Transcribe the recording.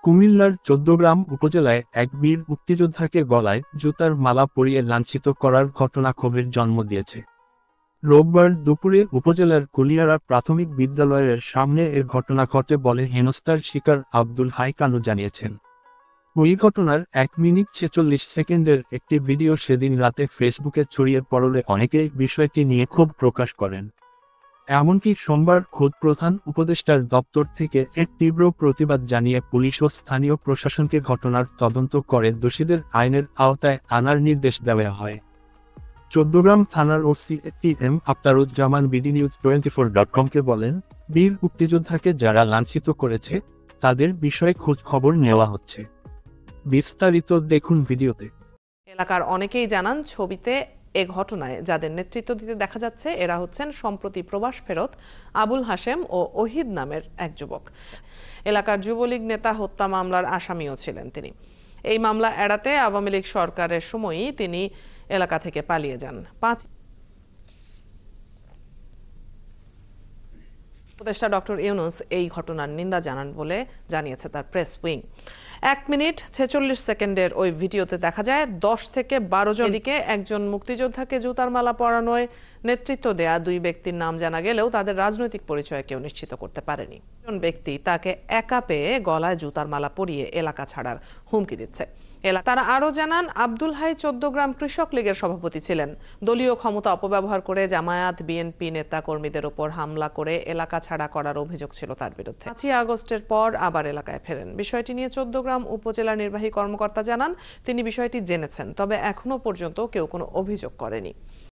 কুমিল্লার ১৪গ্রাম উপজেলায় এক বীর মুক্তিযোদ্ধাকে গলায় জুতার মালা পরিয়ে লাঞ্ছিত করার ঘটনা ক্ষোভের জন্ম দিয়েছে। রোববার দুপুরে উপজেলার কুলিয়ারা প্রাথমিক বিদ্যালয়ের সামনে এর ঘটনা ঘটে বলে হেনস্থার শিকার আব্দুল হাই কানু জানিয়েছেন। ওই ঘটনার ১ মিনিট ৪৬ সেকেন্ডের একটি ভিডিও সেদিন রাতে ফেসবুকে ছড়িয়ে পড়লে অনেকেই বিষয়টি নিয়ে ক্ষোভ প্রকাশ করেন। এমনকি সোমবার খোদ প্রধান উপদেষ্টার দপ্তর থেকে এর তীব্র প্রতিবাদ জানিয়ে পুলিশ ও স্থানীয় প্রশাসনকে ঘটনার তদন্ত করে দোষীদের আইনের আওতায় আনার নির্দেশ দেওয়া হয়। ১৪গ্রাম থানার ওসি এম আখতারুজ্জামান বিডিনিউজ24.com-কে বলেন, বীর মুক্তিযোদ্ধাকে যারা লাঞ্ছিত করেছে তাদের বিষয়ে খোঁজ খবর নেওয়া হচ্ছে। বিস্তারিত দেখুন ভিডিওতে। এলাকার অনেকেই জানান, ছবিতে এ ঘটনায় যাদের নেতৃত্ব দিতে দেখা যাচ্ছে এরা হচ্ছেন সম্প্রতি প্রবাস ফেরত আবুল হাশেম ও ওহিদ নামের এক যুবক। এলাকার যুবলীগ নেতা হত্যা মামলার আসামিও ছিলেন তিনি। এই মামলা এড়াতে আওয়ামী লীগ সরকারের সময়ই তিনি এলাকা থেকে পালিয়ে যান। উপদেষ্টা ডক্টর ইউনূস এই ঘটনার নিন্দা জানান বলে জানিয়েছে তার প্রেস উইং। ১ মিনিট ৪৬ সেকেন্ডের ওই ভিডিওতে দেখা যায় ১০ থেকে ১২ জন। এদিকে একজন মুক্তিযোদ্ধাকে জুতার মালা পরানোয় নেতৃত্ব দেয়া ২ ব্যক্তির নাম জানা গেলেও তাদের রাজনৈতিক পরিচয় কেউ নিশ্চিত করতে পারেনি। একজন ব্যক্তি তাকে একা পেয়ে গলায় জুতার মালা পরিয়ে এলাকা ছাড়ার হুমকি দিচ্ছে। তারা আরও জানান, আব্দুল হাই ১৪গ্রাম কৃষক লীগের সভাপতি ছিলেন। দলীয় ক্ষমতা অপব্যবহার করে জামায়াত বিএনপি নেতা কর্মীদের ওপর হামলা করে এলাকা ছাড়া করার অভিযোগ ছিল তার বিরুদ্ধে। ৫ই আগস্টের পর আবার এলাকায় ফেরেন। বিষয়টি নিয়ে ১৪গ্রাম উপজেলা নির্বাহী কর্মকর্তা জানান, তিনি বিষয়টি জেনেছেন, তবে এখনো পর্যন্ত কেউ কোনো অভিযোগ করেনি।